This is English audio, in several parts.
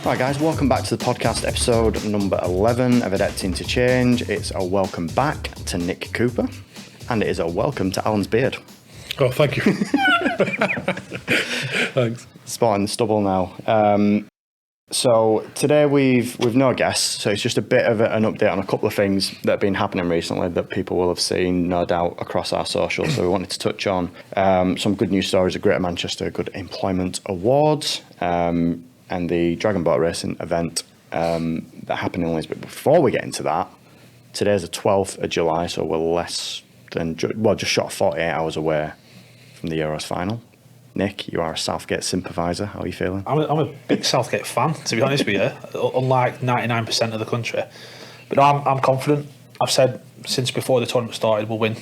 Right, guys, welcome back to the podcast, episode number 11 of Adepts to Change. It's a welcome back to Nick Cooper, and it is a welcome to Alan's beard. Oh, thank you. Thanks. Spotting the stubble now. So today we've no guests, so it's just a bit of an update on a couple of things that have been happening recently that people will have seen, no doubt, across our socials. So we wanted to touch on some good news stories of Greater Manchester Good Employment Awards, and the Dragon Boat Racing event that happened in Leeds. But before we get into that, today's the 12th of July, so we're just short of 48 hours away from the Euros final. Nick, you are a Southgate sympathiser. How are you feeling? I'm a big Southgate fan, to be honest with you, unlike 99% of the country. But no, I'm confident. I've said since before the tournament started, we'll win.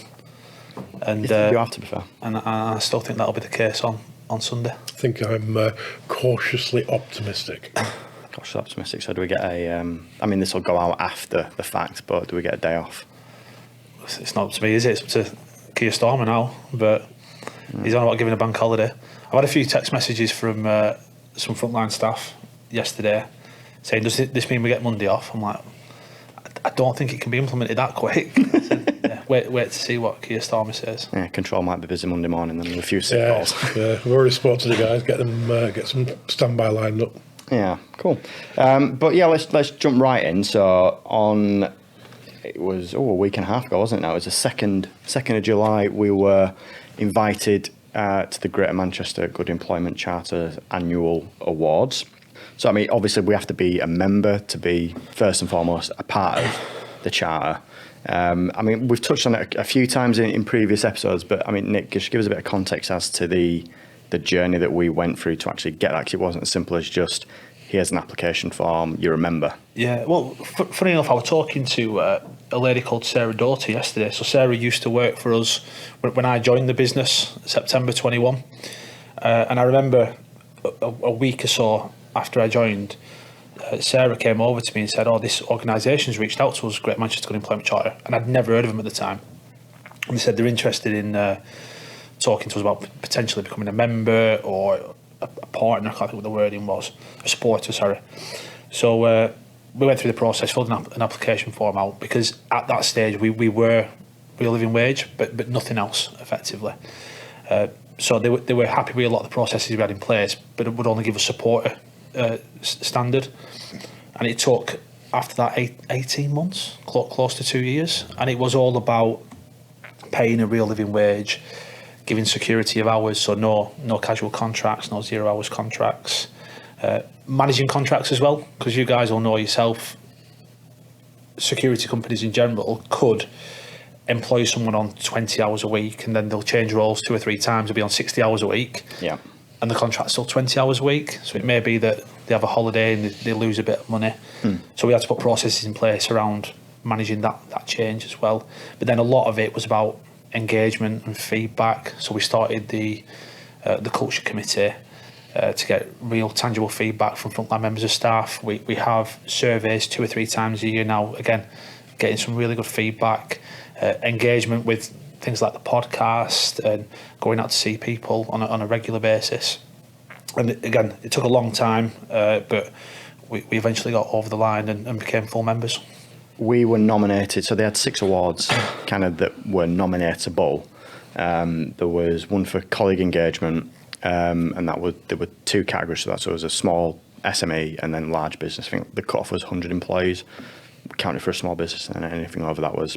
And you have to be fair. And I still think that'll be the case on Sunday. I think I'm cautiously optimistic. Cautiously optimistic. So do we get this will go out after the fact, but do we get a day off? It's not up to me, is it? It's up to Keir Starmer now, but he's on about giving a bank holiday. I've had a few text messages from some frontline staff yesterday saying, does this mean we get Monday off? I'm like, I don't think it can be implemented that quick. I said, yeah, wait to see what Keir Starmer says. Yeah, Control might be busy Monday morning, then with a few sick calls. Yeah, we've already spoken to the guys, get some standby lined up. Yeah, cool. But yeah, let's jump right in. So it was a week and a half ago, wasn't it? Now it was the 2nd of July. We were invited to the Greater Manchester Good Employment Charter annual awards. So, I mean, obviously we have to be a member to be, first and foremost, a part of the charter. I mean, we've touched on it a few times in previous episodes, but I mean, Nick, just give us a bit of context as to the journey that we went through to actually get that, because it wasn't as simple as just, here's an application form, you're a member. Yeah, well, funny enough, I was talking to a lady called Sarah Doughty yesterday. So Sarah used to work for us when I joined the business, September 21. And I remember a week or so after I joined, Sarah came over to me and said, this organisation's reached out to us, Great Manchester Good Employment Charter. And I'd never heard of them at the time. And they said they're interested in talking to us about potentially becoming a member or a partner, I can't think what the wording was, a supporter, sorry. So we went through the process, filled an application form out, because at that stage we were living wage, but nothing else, effectively. So they were happy with a lot of the processes we had in place, but it would only give a supporter standard. And it took, after that, 18 months, close to 2 years. And it was all about paying a real living wage, giving security of hours, so no casual contracts, no 0 hours contracts. Managing contracts as well, because you guys all know yourself, security companies in general could employ someone on 20 hours a week and then they'll change roles 2 or 3 times, they'll be on 60 hours a week. Yeah. And the contract's still 20 hours a week. So it may be that they have a holiday and they lose a bit of money. So we had to put processes in place around managing that change as well. But then a lot of it was about engagement and feedback. So we started the culture committee to get real tangible feedback from frontline members of staff. We have surveys 2 or 3 times a year now, again, getting some really good feedback, engagement with things like the podcast and going out to see people on a regular basis. And again, it took a long time, but we eventually got over the line and became full members. We were nominated, so they had 6 awards kind of that were nominatable. There was one for colleague engagement, and there were 2 categories for that. So it was a small SME and then large business. I think the cutoff was 100 employees, counted for a small business, and anything over that was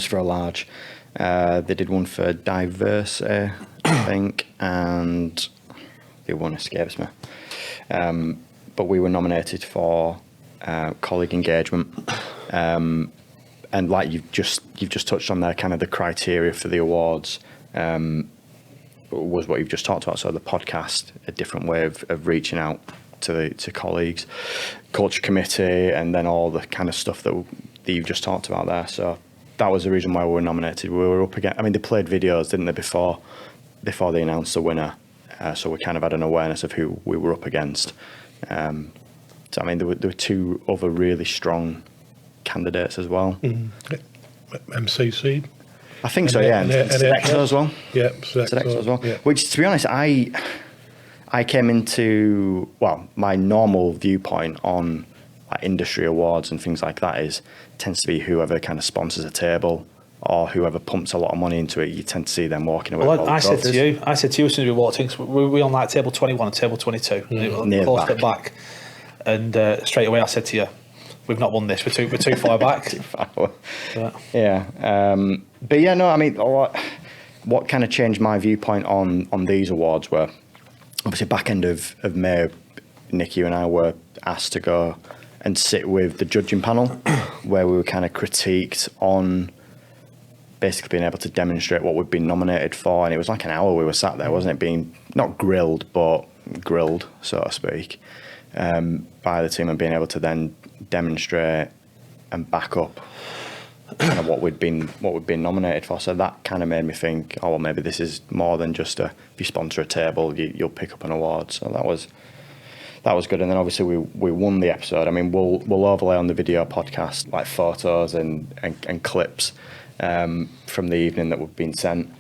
for a large. They did one for diversity, I think, and the one escapes me. But we were nominated for colleague engagement, and like you've just touched on there, kind of the criteria for the awards was what you've just talked about. So the podcast, a different way of reaching out to colleagues, culture committee, and then all the kind of stuff that you've just talked about there. So that was the reason why we were nominated. We were up against, I mean, they played videos, didn't they, before they announced the winner. So we kind of had an awareness of who we were up against. So I mean, there were 2 other really strong candidates as well. MCC. I think so, yeah. And Sodexo as well. Yeah, Sodexo as well. Yeah. Which, to be honest, I I came into, well, my normal viewpoint on like industry awards and things like that tends to be whoever kind of sponsors a table or whoever pumps a lot of money into it. You tend to see them walking away. Well, I said to you as soon as we walked in, 'cause we on like table 21 and table 22, close to the back, and straight away I said to you, we've not won this. We're too far back. Too far. Yeah. But yeah, no, I mean, what kind of changed my viewpoint on these awards were obviously back end of May, Nick, you and I were asked to go and sit with the judging panel where we were kind of critiqued on basically being able to demonstrate what we'd been nominated for. And it was like an hour we were sat there, wasn't it? Being not grilled, but grilled, so to speak, by the team, and being able to then demonstrate and back up kind of what we'd been nominated for. So that kind of made me think, oh well, maybe this is more than just if you sponsor a table, you'll pick up an award. So that was good. And then obviously we won the episode. I mean, we'll overlay on the video podcast like photos and clips from the evening that we've been sent.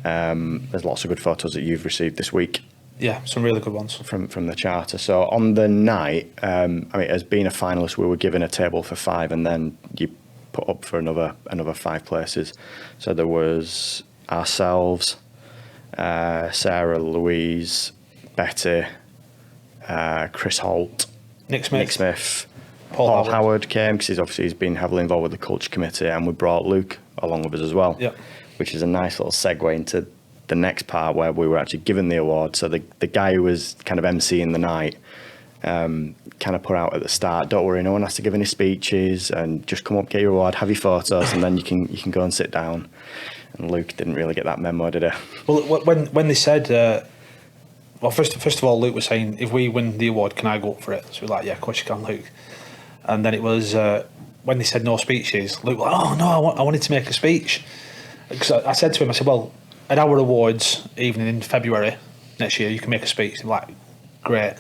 There's lots of good photos that you've received this week. Yeah, some really good ones from the charter. So on the night, I mean, as being a finalist, we were given a table for 5, and then you put up for another 5 places. So there was ourselves, Sarah, Louise, Betty, Chris Holt, Nick Smith, Paul Howard came because he's been heavily involved with the culture committee, and we brought Luke along with us as well. Yep. Which is a nice little segue into the next part where we were actually given the award. So the guy who was kind of emceeing the night kind of put out at the start, don't worry, no one has to give any speeches, and just come up, get your award, have your photos, and then you can go and sit down. And Luke didn't really get that memo, did he? Well, when they said, well, first of all, Luke was saying, if we win the award, can I go up for it? So we're like, yeah, of course you can, Luke. And then it was when they said no speeches, Luke was like, oh no, I wanted to make a speech. Because I said to him, I said, well, at our awards evening in February next year, you can make a speech. I'm like, great.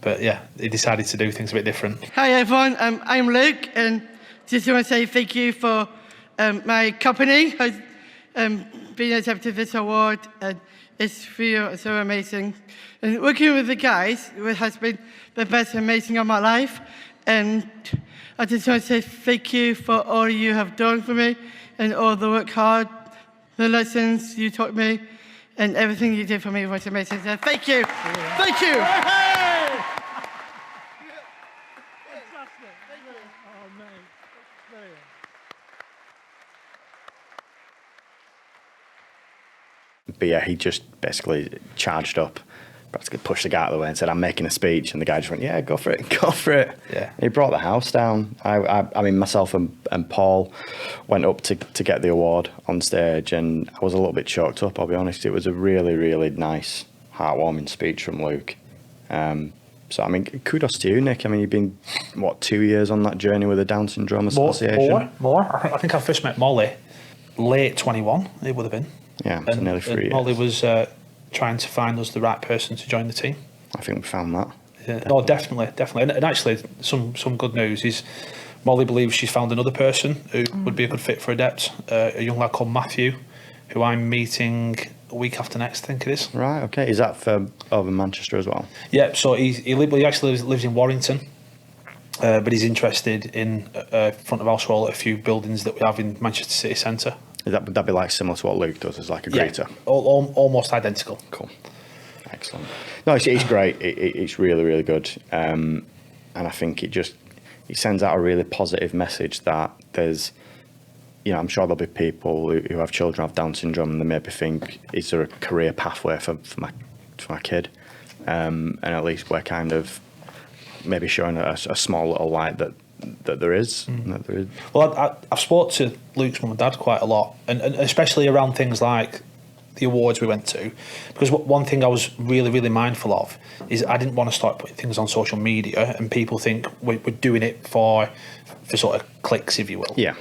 But yeah, he decided to do things a bit different. Hi everyone, I'm Luke, and just want to say thank you for my company has been accepted this award, and it's feel so amazing. And working with the guys has been the best amazing of my life, and I just want to say thank you for all you have done for me, and all the work hard, the lessons you taught me, and everything you did for me was amazing. So thank you. Thank you. But yeah, he just basically charged up, practically pushed the guy out of the way and said, I'm making a speech. And the guy just went, yeah, go for it, go for it. Yeah. He brought the house down. I mean, myself and Paul went up to get the award on stage, and I was a little bit choked up, I'll be honest. It was a really, really nice, heartwarming speech from Luke. So, I mean, kudos to you, Nick. I mean, you've been, 2 years on that journey with the Down Syndrome Association? More. I think I first met Molly late 21, it would have been. Yeah, so nearly 3 years. Molly was trying to find us the right person to join the team. I think we found that. Yeah. Oh, definitely. And actually, some good news is Molly believes she's found another person who would be a good fit for Adepts, a young lad called Matthew, who I'm meeting a week after next, I think it is. Right, okay. Is that for over Manchester as well? Yeah, so he actually lives in Warrington, but he's interested in front of house role at a few buildings that we have in Manchester City Centre. Would that be like similar to what Luke does as like a greeter? Yeah, almost identical. Cool. Excellent. No, it's great. It's really, really good. And I think it sends out a really positive message that there's, I'm sure there'll be people who have children who have Down syndrome, and they maybe think, is there a career pathway for my kid? And at least we're kind of maybe showing a small little light that there is. Well, I've spoke to Luke's mum and dad quite a lot, and especially around things like the awards we went to, because one thing I was really, really mindful of is I didn't want to start putting things on social media and people think we're doing it for sort of clicks, if you will. Yeah.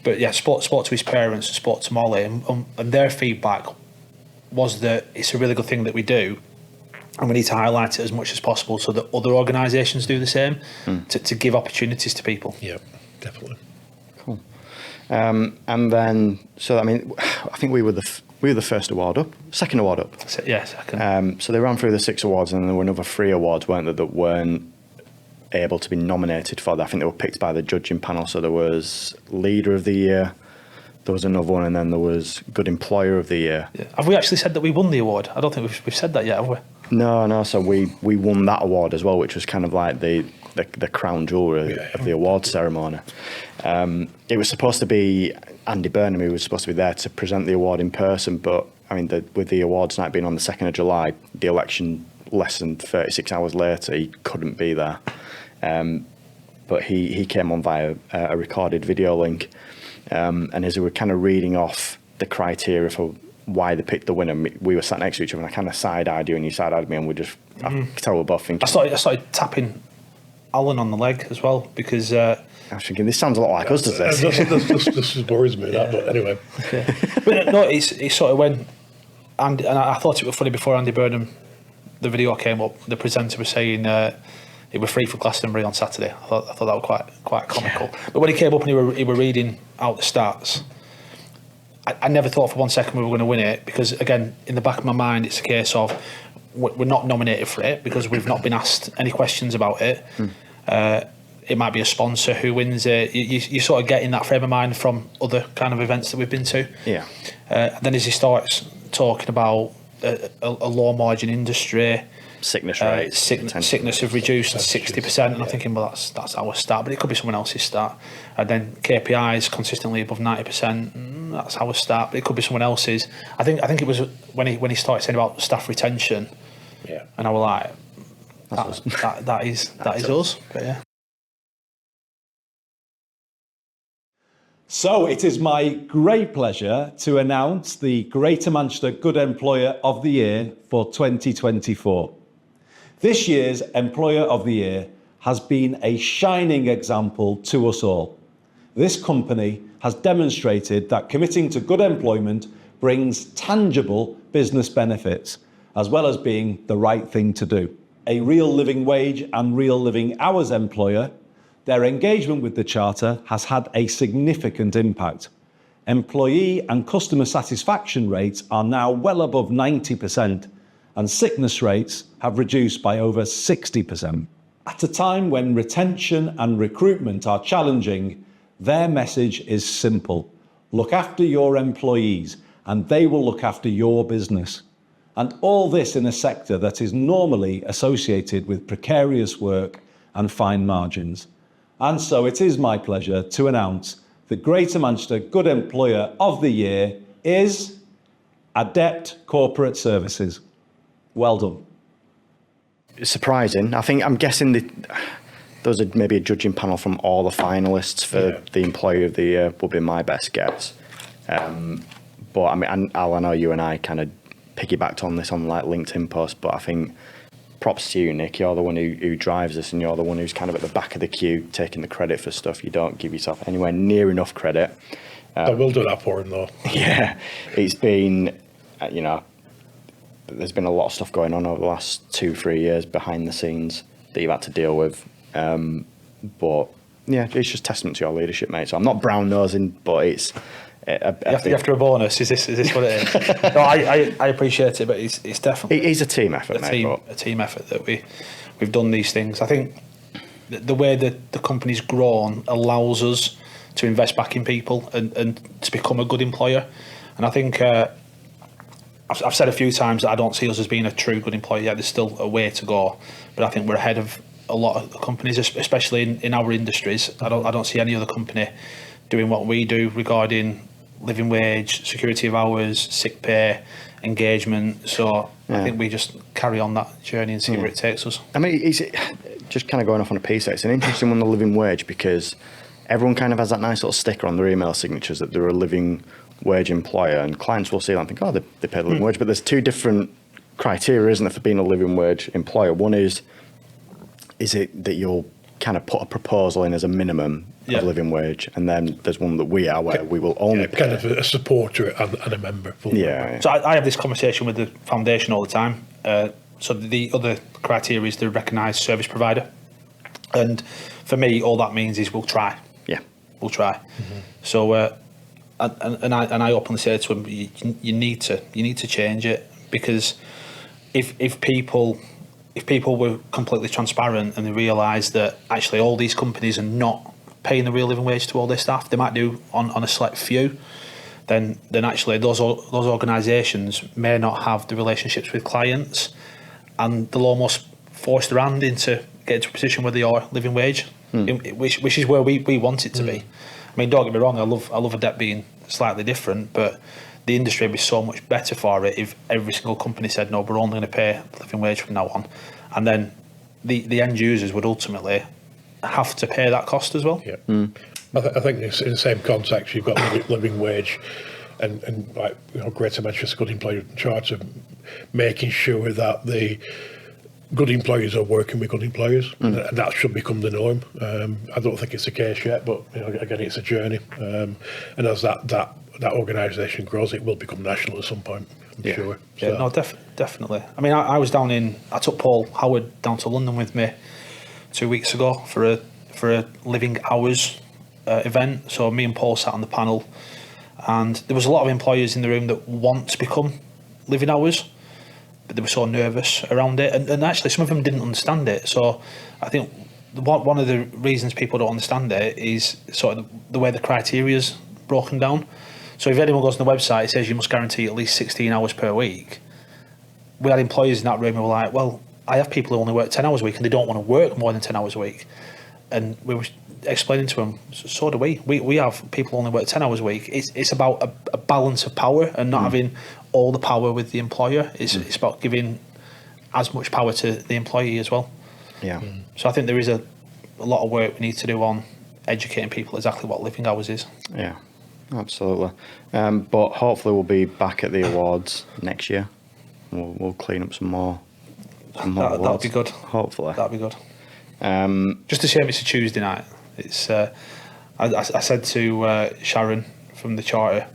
But yeah, spoke to his parents and spoke to Molly, and their feedback was that it's a really good thing that we do, and we need to highlight it as much as possible so that other organisations do the same, to give opportunities to people. Yeah, definitely. Cool. And then, so I mean, I think we were We were the first award up, second award up. Yeah, second. So they ran through the 6 awards, and then there were another 3 awards, weren't there, that weren't able to be nominated for that. I think they were picked by the judging panel. So there was Leader of the Year, there was another one, and then there was Good Employer of the Year. Yeah. Have we actually said that we won the award? I don't think we've said that yet, have we? No. So we won that award as well, which was kind of like the crown jewel of the award ceremony. It was supposed to be Andy Burnham who was supposed to be there to present the award in person, but I mean, with the awards night being on the 2nd of July, the election less than 36 hours later, he couldn't be there. But he came on via a recorded video link, and as we were kind of reading off the criteria for why they picked the winner, we were sat next to each other, and I kind of side-eyed you and you side-eyed me, and I could tell we were both thinking. I started tapping Alan on the leg as well, because I was thinking, this sounds a lot like us, does this? This worries me, that, but anyway. Yeah. But no, it's sort of when, and I thought it was funny before Andy Burnham, the video came up, the presenter was saying it was free for Glastonbury on Saturday. I thought that was quite comical. Yeah. But when he came up and he were reading out the stats, I never thought for 1 second we were going to win it, because again, in the back of my mind, it's a case of we're not nominated for it because we've not been asked any questions about it. It might be a sponsor who wins it. You sort of get in that frame of mind from other kind of events that we've been to. Yeah. Then as he starts talking about a low margin industry, sickness rate, sickness have reduced 60%, and I'm thinking, well, that's our start, but it could be someone else's start. And then KPIs consistently above 90%, that's our start, but it could be someone else's. I think it was when he started saying about staff retention, and I was like, that is us. But yeah. So it is my great pleasure to announce the Greater Manchester Good Employer of the Year for 2024. This year's Employer of the Year has been a shining example to us all. This company has demonstrated that committing to good employment brings tangible business benefits, as well as being the right thing to do. A real living wage and real living hours employer, their engagement with the Charter has had a significant impact. Employee and customer satisfaction rates are now well above 90%, and sickness rates have reduced by over 60%. At a time when retention and recruitment are challenging, their message is simple. Look after your employees, and they will look after your business. And all this in a sector that is normally associated with precarious work and fine margins. And so it is my pleasure to announce the Greater Manchester Good Employer of the Year is Adept Corporate Services. Well done. It's surprising. I'm guessing those are maybe a judging panel from all the finalists for the Employer of the Year would be my best guess. But I mean, Al, I know you and I kind of piggybacked on this on like LinkedIn post, but I think props to you, Nick. You're the one who drives this, and you're the one who's kind of at the back of the queue taking the credit for stuff. You don't give yourself anywhere near enough credit. I will do that for him, though. Yeah, it's been, there's been a lot of stuff going on over the last 2-3 years behind the scenes that you've had to deal with. But yeah, it's just testament to your leadership, mate. So I'm not brown nosing, but it's. After a bonus, is this what it is? No, I appreciate it, but it's definitely it is a team effort, a team effort that we've done these things. I think the way that the company's grown allows us to invest back in people and to become a good employer. And I think I've said a few times that I don't see us as being a true good employer yet. There's still a way to go, but I think we're ahead of a lot of companies, especially in our industries. I don't see any other company doing what we do regarding living wage, security of hours, sick pay, engagement. So I think we just carry on that journey and see where it takes us. I mean, just kind of going off on a piece, it's an interesting one, the living wage, because everyone kind of has that nice little sticker on their email signatures that they're a living wage employer, and clients will see that and think, oh, they pay the living wage. But there's two different criteria, isn't there, for being a living wage employer? One is it that you'll kind of put a proposal in as a minimum of living wage, and then there's one that we are where we will only pay. Kind of a supporter and a member. Yeah. So I have this conversation with the foundation all the time. So the other criteria is the recognised service provider, and for me, all that means is we'll try. Yeah, we'll try. Mm-hmm. So I openly say to him, you need to change it, because if people were completely transparent and they realised that actually all these companies are not paying the real living wage to all their staff, they might do on a select few, then actually those organisations may not have the relationships with clients, and they'll almost force their hand into get to a position where they are living wage, which is where we want it to be. I mean, don't get me wrong, I love Adept being slightly different, but the industry would be so much better for it if every single company said, no, we're only going to pay living wage from now on. And then the end users would ultimately have to pay that cost as well. Yeah. I think it's in the same context, you've got living wage and like, Greater Manchester Good Employer Charter, making sure that the good employers are working with good employers, and that should become the norm. I don't think it's the case yet, but again, it's a journey. And as that organisation grows, it will become national at some point, I'm sure. Yeah, no, definitely. I mean, I was I took Paul Howard down to London with me 2 weeks ago for a living hours event. So me and Paul sat on the panel, and there was a lot of employers in the room that want to become living hours, but they were so nervous around it, and actually some of them didn't understand it. So I think one of the reasons people don't understand it is sort of the way the criteria is broken down. So if anyone goes on the website, it says you must guarantee at least 16 hours per week. We had employers in that room who were like, well, I have people who only work 10 hours a week and they don't want to work more than 10 hours a week. And we were explaining to them, so do we. We have people who only work 10 hours a week. It's about a balance of power and not having all the power with the employer. It's about giving as much power to the employee as well. Yeah. So I think there is a lot of work we need to do on educating people exactly what living hours is. Yeah, absolutely. But hopefully we'll be back at the awards next year. We'll clean up some more awards. That'd be good. Hopefully. That'd be good. Just a shame it's a Tuesday night. It's I said to Sharon from the charter,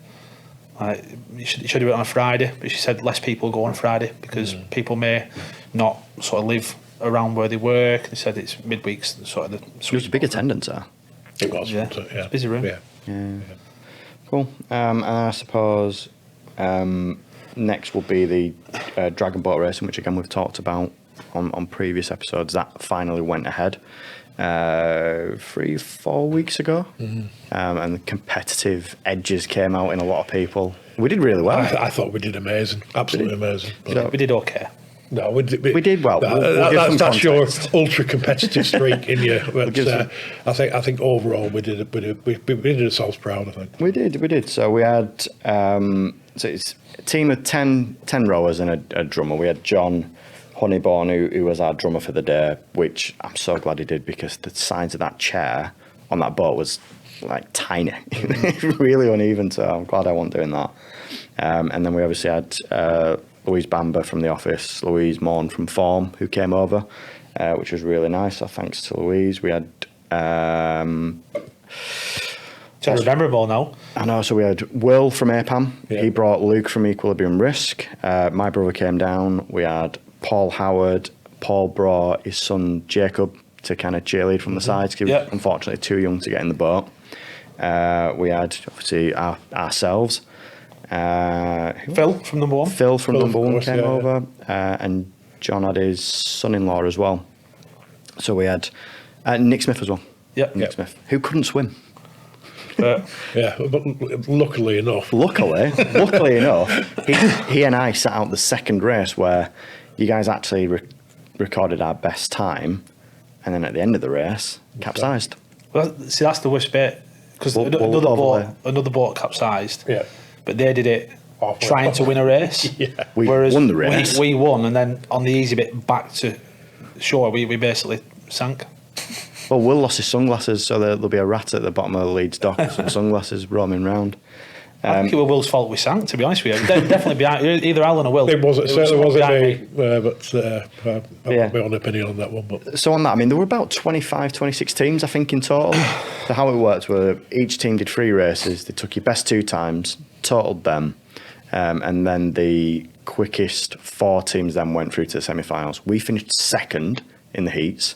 you should do it on a Friday, but she said less people go on Friday because people may not sort of live around where they work. They said it's midweeks, sort of the. There was a big attendance there. It was. Yeah, It's it's a busy room. Yeah. Cool. And I suppose next will be the Dragon Boat racing, which again we've talked about on previous episodes. That finally went ahead 3-4 weeks ago, and the competitive edges came out in a lot of people. We did really well. I thought we did amazing, absolutely amazing. But We did okay. no, we did well. We'll give some That's your context. ultra competitive streak in you. But I think overall we did ourselves proud. I think We did. So we had so it's a team of 10 rowers and a drummer. We had John Honeyborn, who was our drummer for the day, which I'm so glad he did, because the size of that chair on that boat was like tiny, really uneven. So I'm glad I wasn't doing that. And then we obviously had Louise Bamber from the office, Louise Morn from Form, who came over, which was really nice. So thanks to Louise. We had So I remember them all now. I know, so we had Will from APAM. Yeah. He brought Luke from Equilibrium Risk. My brother came down. We had Paul Howard. Paul brought his son Jacob to kind of cheerlead from the sides, because he was unfortunately too young to get in the boat. We had obviously ourselves. Phil from number one. Phil from Phil, number of one course, came yeah. over, and John had his son-in-law as well. So we had Nick Smith as well. Yep. Nick Smith, who couldn't swim. But yeah. But luckily enough, Luckily enough, he and I sat out the second race where you guys actually recorded our best time, and then at the end of the race, capsized. well, see, that's the worst bit, because We'll another boat capsized. Yeah. But they did it Halfway. trying to win a race. We Whereas won the race. We won, and then on the easy bit back to shore, we basically sank. Well, Will lost his sunglasses, so there'll be a rat at the bottom of the Leeds Dock with some sunglasses roaming round. I think it was Will's fault we sank, to be honest with you. Definitely behind either Alan or Will. it certainly wasn't behind me. But I've Yeah. got my own opinion on that one. But So on that, I mean, there were about 25, 26 teams, I think, in total. So how it worked were each team did 3 races. They took your best 2 times, totaled them, and then the quickest 4 teams then went through to the semi-finals. We finished second in the heats,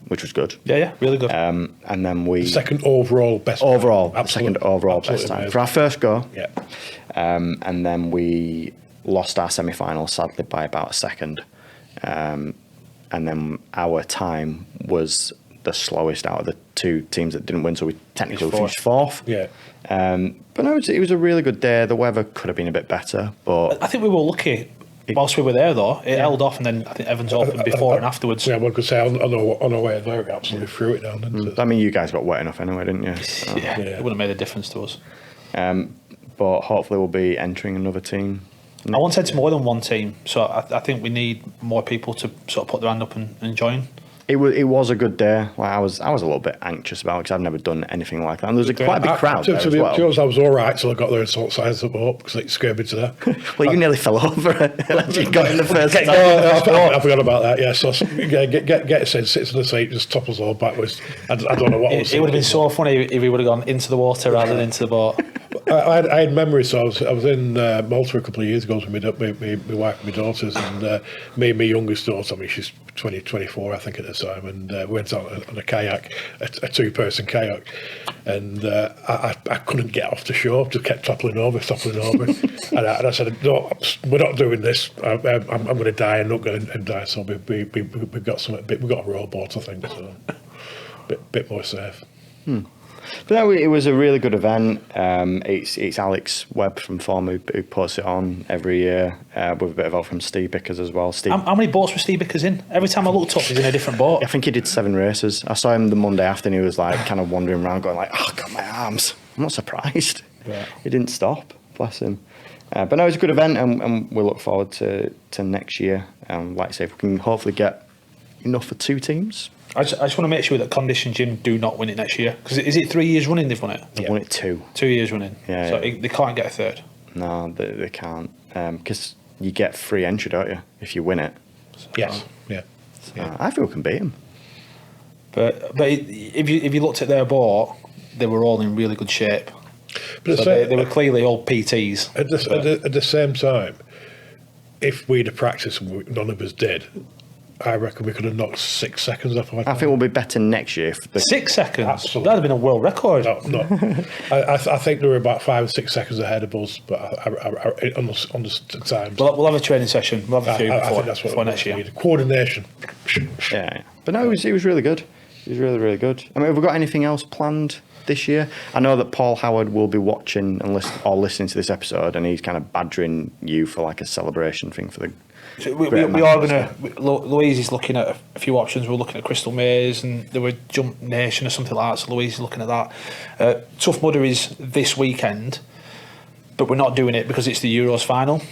which was good. Yeah, really good. And then we Second overall best overall time. second overall Absolutely best time amazing. for our first go. Yeah. And then we lost our semi-final sadly by about a second. And then our time was the slowest out of the two teams that didn't win, so we technically finished fourth. Yeah. But no, it was a really good day. The weather could have been a bit better, but I think we were lucky. Whilst we were there, though, it held off, and then I think Evans opened before and afterwards. Yeah, one could say on our way there, it absolutely threw it down. Didn't it? I mean, you guys got wet enough anyway, didn't you? So, Yeah, it wouldn't have made a difference to us. but hopefully we'll be entering another team. I want to enter more than one team, so I think we need more people to sort of put their hand up and join. It was a good day. Like I was a little bit anxious about it because I've never done anything like that. And there was quite a big crowd there To as be well. honest, I was all right till I got there and sort of sized up because it scared me to death. Well, you nearly fell over as you got in the first time. I forgot about that. Yeah, so get us in, sits in the seat, just topples all backwards. I don't know what I was. It would have been so funny if we would have gone into the water rather than into the boat. I had memories. So I was in Malta a couple of years ago with my wife and my daughters, and me and my youngest daughter. I mean, she's 24, I think, at the time, and we went out on a kayak, a two-person kayak, and I couldn't get off the shore. Just kept toppling over, and I said, "No, we're not doing this. I'm going to die and not going to die." So we've got something. We've got a rowboat, I think, so bit more safe. But no, it was a really good event. It's Alex Webb from Form who puts it on every year with a bit of help from Steve Bickers as well. How many boats was Steve Bickers in? Every time I looked up, he's in a different boat. I think he did 7 races. I saw him the Monday after, and he was like kind of wandering around, going like, "Oh, God, my arms!" I'm not surprised. Yeah. He didn't stop. Bless him. But no, it was a good event, and we look forward to next year. Like I say, if we can hopefully get enough for 2 teams. I just want to make sure that Condition Gym do not win it next year. Because is it 3 years running they've won it? They've won it 2. 2 years running. Yeah, So yeah. they can't get a third. No, they can't. Because you get free entry, don't you, if you win it. Yes. Yeah. I feel we can beat them. But if you looked at their boat, they were all in really good shape. But So they were clearly all PTs. at the same time, if we'd have practiced and none of us did, I reckon we could have knocked 6 seconds off our I think we'll be better next year. If 6 seconds? Absolutely. That'd have been a world record. No. I think they were about 5 or 6 seconds ahead of us, but on the times. We'll have a training session. We'll have a few I before, think that's what before we next year. need. Coordination. Yeah. But no, it was really good. It was really, really good. I mean, have we got anything else planned this year? I know that Paul Howard will be watching and listening to this episode, and he's kind of badgering you for like a celebration thing for the. So we Great are matches. going to. Louise is looking at a few options. We're looking at Crystal Maze, and there were Jump Nation or something like that. So Louise is looking at that. Tough Mudder is this weekend, but we're not doing it because it's the Euros final.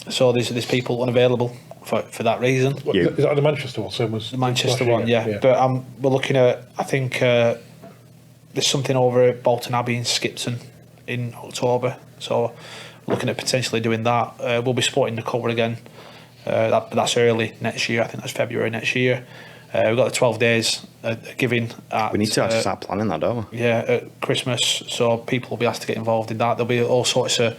So there's people unavailable for that reason. You. Is that the Manchester one? Same as The Manchester last one, year? yeah. But we're looking at. I think there's something over at Bolton Abbey in Skipton in October. So we're looking at potentially doing that. We'll be sporting the cover again. That's early next year. I think that's February next year. We've got the 12 days giving at, We need to actually start planning that, don't we? yeah, at Christmas, so people will be asked to get involved in that. There'll be all sorts of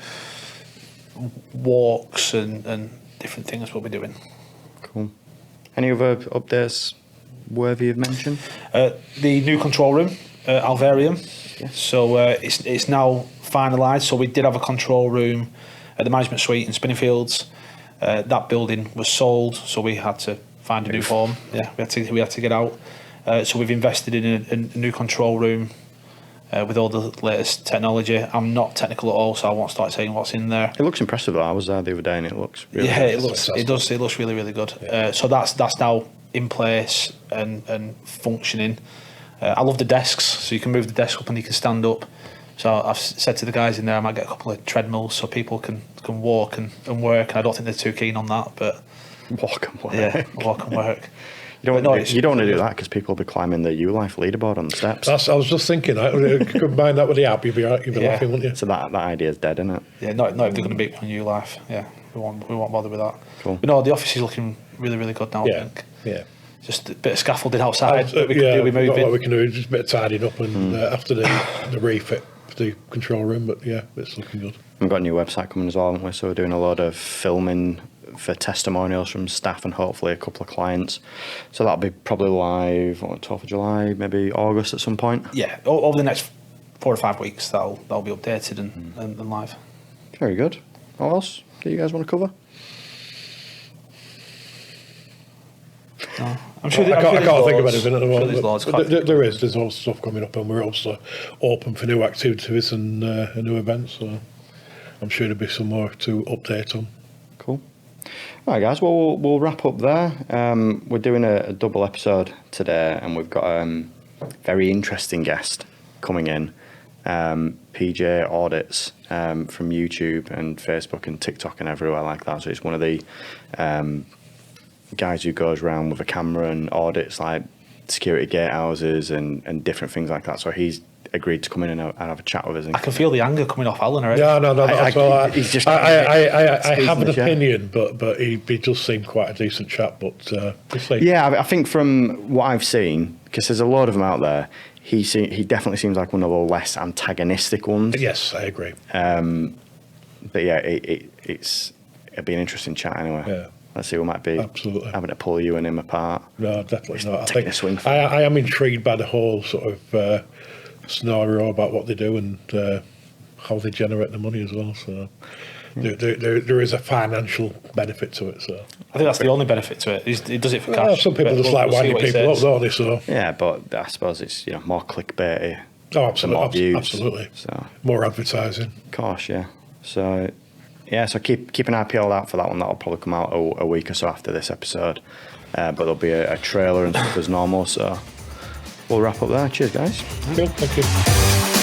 walks and different things we'll be doing. Cool. Any other updates worthy of mention? The new control room, Alvarium. Yeah. So it's now finalised. So we did have a control room at the management suite in Spinningfields. That building was sold, so we had to find a new home. Yeah, we had to get out. So we've invested in a new control room with all the latest technology. I'm not technical at all, so I won't start saying what's in there. It looks impressive though. I was there the other day and it looks really Yeah, good. it looks really, really good. So that's now in place and functioning. I love the desks, so you can move the desk up and you can stand up. So I've said to the guys in there I might get a couple of treadmills so people can walk and work. And I don't think they're too keen on that, but Walk and work. yeah, walk and work. You don't, But no, want it's- to, you don't want to do that because people will be climbing the ULife leaderboard on the steps. I was just thinking, I combine that with the app, you'd be Yeah. laughing, wouldn't you? So that idea is dead, isn't it? Yeah, not if they're going to beat me on New Life. Yeah, we won't bother with that. Cool. But no, the office is looking really, really good now. I Yeah, think yeah. just a bit of scaffolding outside that we yeah, could do with we've got moving. what we can do, just a bit of tidying up and after the refit for the control room, but yeah, it's looking good. We've got a new website coming as well, haven't we? So we're doing a lot of filming for testimonials from staff and hopefully a couple of clients. So that'll be probably live on 12th of July, maybe August at some point. Yeah, over the next 4 or 5 weeks, that'll be updated and live. Very good. What else do you guys want to cover? No. I can't think of anything at the moment. There's loads. There's all stuff coming up, and we're also open for new activities and new events. So I'm sure there'll be some more to update on. Cool. All right, guys. Well, we'll wrap up there. We're doing a double episode today, and we've got a very interesting guest coming in. PJ Audits from YouTube and Facebook and TikTok and everywhere like that. So it's one of the guys who goes around with a camera and audits like security gatehouses and different things like that. So he's agreed to come in and have a chat with us. And I can feel the anger coming off Alan already. Yeah, no, that's all. He's just I have an opinion, but he does seem quite a decent chap. But we'll see. Yeah, I think from what I've seen, because there's a lot of them out there, he definitely seems like one of the less antagonistic ones. Yes, I agree. But yeah, it'd be an interesting chat anyway. Yeah. Let's see, we might be Absolutely. having to pull you and him apart. No, definitely not. I taking think a swing for I am intrigued by the whole sort of scenario about what they do and how they generate the money as well. So there is a financial benefit to it. So I think that's the only benefit to it. He does it for cash. Some people But just like we'll see winding what he people up, says. don't they? So Yeah, but I suppose it's more clickbaity. oh, more absolutely, views. absolutely. So More advertising. of course, yeah. So so keep an eye peeled out for that one. That'll probably come out a week or so after this episode. But there'll be a trailer and stuff as normal. So we'll wrap up there. Cheers, guys. Cool, thank you.